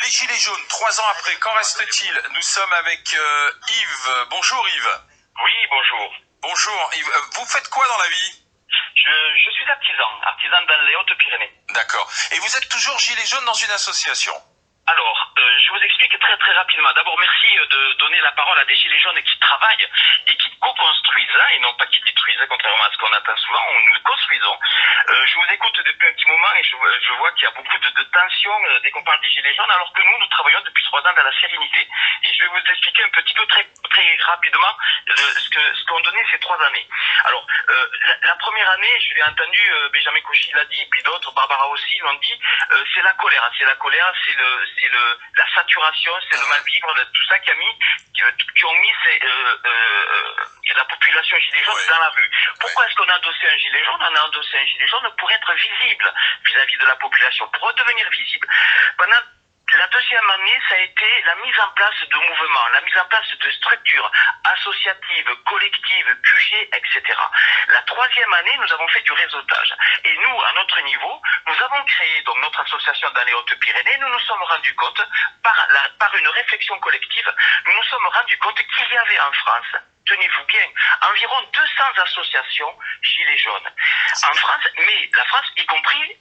les Gilets jaunes, 3 ans après, qu'en reste-t-il? Nous sommes avec Yves. Bonjour Yves. Oui, bonjour. Bonjour Yves. Vous faites quoi dans la vie? Je suis artisan dans les Hautes-Pyrénées. D'accord. Et vous êtes toujours Gilets jaunes dans une association? Alors, je vous explique très rapidement. D'abord, merci de donner la parole à des gilets jaunes qui travaillent et qui co-construisent, et non pas qui détruisent, contrairement à ce qu'on attend souvent. Nous construisons. Je vous écoute depuis un petit moment et je vois qu'il y a beaucoup de tensions dès qu'on parle des gilets jaunes, alors que nous travaillons depuis 3 ans dans la sérénité. Et je vais vous expliquer un petit peu très rapidement ce qu'ont donné ces 3 années. Alors, la première année, je l'ai entendu, Benjamin Cauchy l'a dit, puis d'autres, Barbara aussi l'ont dit, c'est la colère. C'est la saturation, c'est le mal-vivre, tout ça qui ont mis la population gilet jaune dans la rue. Pourquoi est-ce qu'on a endossé un gilet jaune? On a endossé un gilet jaune pour être visible vis-à-vis de la population, pour redevenir visible. Pendant la deuxième année, ça a été la mise en place de mouvements, la mise en place de structures associatives, collectives, QG, etc. La troisième année, nous avons fait du réseautage. Et nous, à notre niveau, nous avons créé donc notre association dans les Hautes-Pyrénées. Nous nous sommes rendus compte, par une réflexion collective, nous nous sommes rendus compte qu'il y avait en France, tenez-vous bien, environ 200 associations gilets jaunes en France, mais la France y compris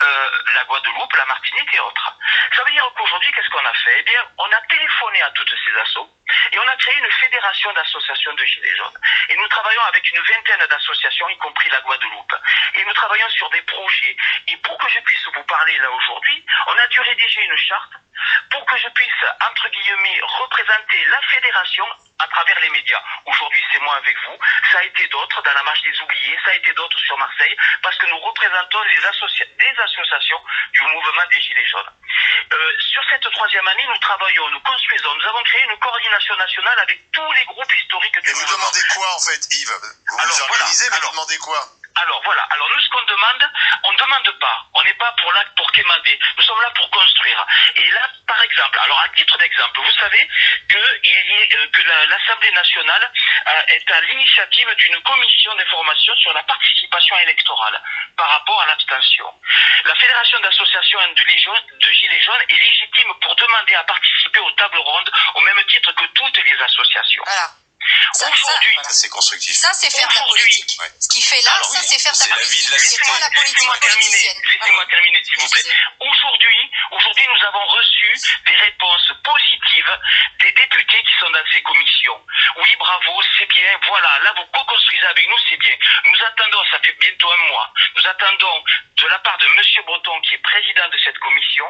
la Guadeloupe, la Martinique et autres. Ça veut dire qu'aujourd'hui, qu'est-ce qu'on a fait? Eh bien, on a téléphoné à toutes ces assos et on a créé une fédération d'associations de gilets jaunes. Et nous travaillons avec une vingtaine d'associations, y compris la Guadeloupe. Et nous travaillons sur des projets. Et pour que je puisse vous parler là aujourd'hui, on a dû rédiger une charte pour que je puisse, entre guillemets, représenter la fédération à travers les médias. Aujourd'hui, c'est moi avec vous. Ça a été d'autres dans la marche des oubliés, ça a été d'autres sur Marseille, parce que nous représentons des associations du mouvement des Gilets jaunes. Sur cette troisième année, nous travaillons, nous construisons, nous avons créé une coordination nationale avec tous les groupes historiques du mouvement. Vous demandez quoi en fait, Yves? Vous vous organisez, mais vous demandez quoi? Alors voilà, alors nous ce qu'on demande, on ne demande pas, on n'est pas pour quémander, nous sommes là pour construire. Et là, par exemple, alors à titre d'exemple, vous savez que l'Assemblée nationale est à l'initiative d'une commission d'information sur la participation électorale par rapport à l'abstention. La Fédération d'associations de Gilets jaunes est légitime pour demander à participer aux tables rondes au même titre que toutes les associations. Voilà. Aujourd'hui, c'est constructif. Ça, c'est faire de la politique. Ouais. Ce qu'il fait là, Alors, ça, oui, c'est faire de c'est la la vie politique. de la C'est cité. pas la politique politicienne. Laissez-moi terminer, s'il vous plaît. Aujourd'hui, nous avons reçu des réponses positives des députés qui sont dans ces commissions. Oui, bravo, c'est bien, voilà, là, vous co-construisez avec nous, c'est bien. Nous attendons, ça fait bientôt un mois, nous attendons de la part de Monsieur Breton, qui est président de cette commission,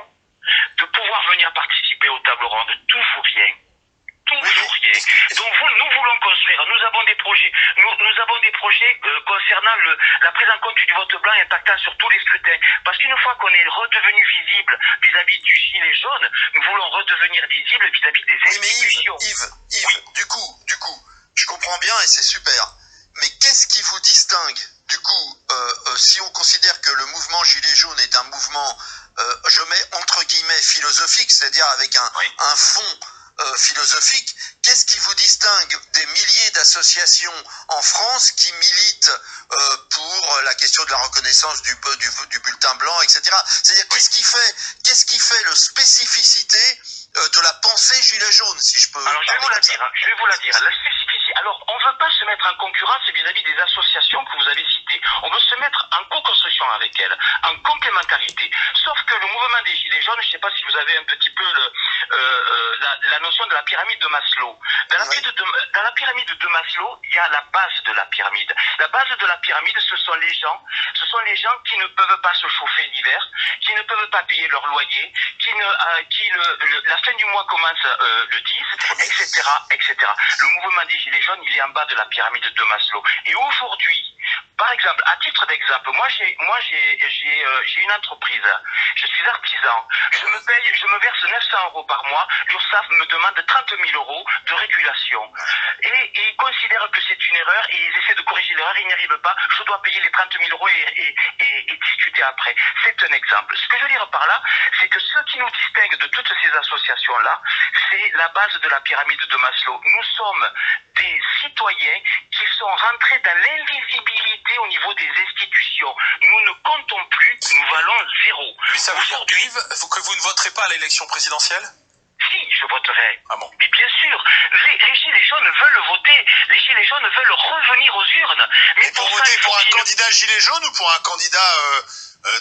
de pouvoir venir participer aux tables rondes. Tout ou rien. Toujours rien. Donc nous voulons construire. Nous avons des projets. Nous avons des projets concernant la prise en compte du vote blanc impactant sur tous les scrutins. Parce qu'une fois qu'on est redevenu visible vis-à-vis du gilet jaune, nous voulons redevenir visible vis-à-vis des institutions. Mais Yves, du coup, je comprends bien et c'est super. Mais qu'est-ce qui vous distingue? Du coup, si on considère que le mouvement gilet jaune est un mouvement, je mets entre guillemets philosophique, c'est-à-dire avec un fond philosophique, qu'est-ce qui vous distingue des milliers d'associations en France qui militent pour la question de la reconnaissance du bulletin blanc, etc. C'est-à-dire qu'est-ce qui fait le spécificité de la pensée gilet jaune, si je peux. Alors je vais vous la dire. La spécificité. Alors on ne veut pas se mettre en concurrence vis-à-vis des associations que vous avez citées. On veut se mettre en co-construction avec elles, en complémentarité. Sauf que le mouvement des gilets jaunes, je ne sais pas si vous avez un petit peu la notion de la pyramide de Maslow. Dans la pyramide de Maslow, il y a la base de la pyramide. La base de la pyramide, ce sont les gens qui ne peuvent pas se chauffer l'hiver, qui ne peuvent pas payer leur loyer, la fin du mois commence le 10, etc. Le mouvement des Gilets jaunes, il est en bas de la pyramide de Maslow. Et aujourd'hui, par exemple, à titre d'exemple, moi j'ai une entreprise, je suis artisan, je me verse 900 € par mois, l'URSSAF me demande 30 000 € de régulation. Et ils considèrent que c'est une erreur et ils essaient de corriger l'erreur, ils n'y arrivent pas, je dois payer les 30 000 € et discuter après. C'est un exemple. Ce que je veux dire par là, c'est que ce qui nous distingue de toutes ces associations-là, c'est la base de la pyramide de Maslow. Nous sommes des citoyens qui sont rentrés dans l'invisibilité au niveau des institutions. Nous ne comptons plus, nous valons zéro. Mais ça veut dire, Yves, que vous ne voterez pas à l'élection présidentielle? je voterai. Ah bon. Mais bien sûr, les gilets jaunes veulent voter, les gilets jaunes veulent revenir aux urnes. Mais pour ça, voter il faut pour un qu'ils- candidat gilet jaune ou pour un candidat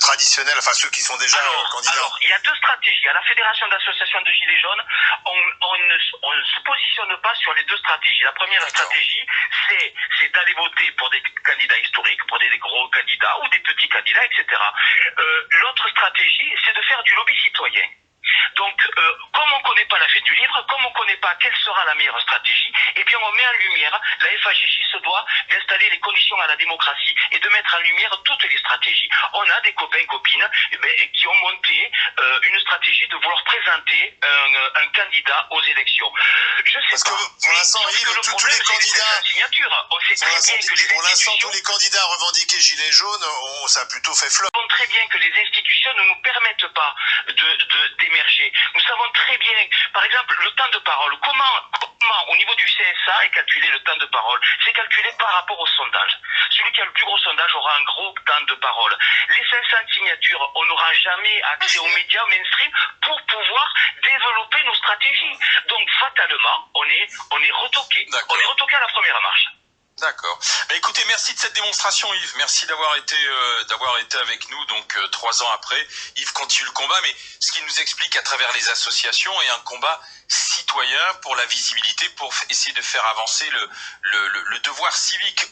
traditionnel, enfin ceux qui sont déjà candidats? Alors, il y a deux stratégies. À la Fédération d'associations de Gilets jaunes, on ne se positionne pas sur les deux stratégies. La première D'accord. stratégie, c'est d'aller voter pour des candidats historiques, pour des gros candidats ou des petits candidats, etc. L'autre stratégie, c'est de faire du lobby citoyen. Donc, comme on ne connaît pas la fin du livre, comme on ne connaît pas quelle sera la meilleure stratégie, eh bien, on met en lumière, la FAGJ se doit d'installer les conditions à la démocratie et de mettre en lumière toutes les stratégies. On a des copains, copines qui ont monté une stratégie de vouloir présenter un candidat aux élections. Je sais Parce que pas. pour l'instant, Sauf Yves, que le tous problème, les c'est les candidats- signatures. On sait très bien que les Pour l'instant, institutions... tous les candidats revendiqués gilets jaunes, ça a plutôt fait flop. Nous savons très bien que les institutions ne nous permettent pas d'émerger. Nous savons très bien, par exemple, le temps de parole. Comment, au niveau du CSA, est calculé le temps de parole? C'est calculé par rapport au sondage. Celui qui a le plus gros sondage aura un gros temps de parole. Les 500 signatures, on n'aura jamais accès aux médias mainstream pour pouvoir développer nos stratégies. Donc, fatalement, on est retoqué. D'accord. On est retoqué à la première marche. D'accord. Bah, écoutez, merci de cette démonstration, Yves. Merci d'avoir été avec nous, donc 3 ans après. Yves continue le combat, mais ce qu'il nous explique à travers les associations est un combat citoyen pour la visibilité, pour essayer de faire avancer le devoir civique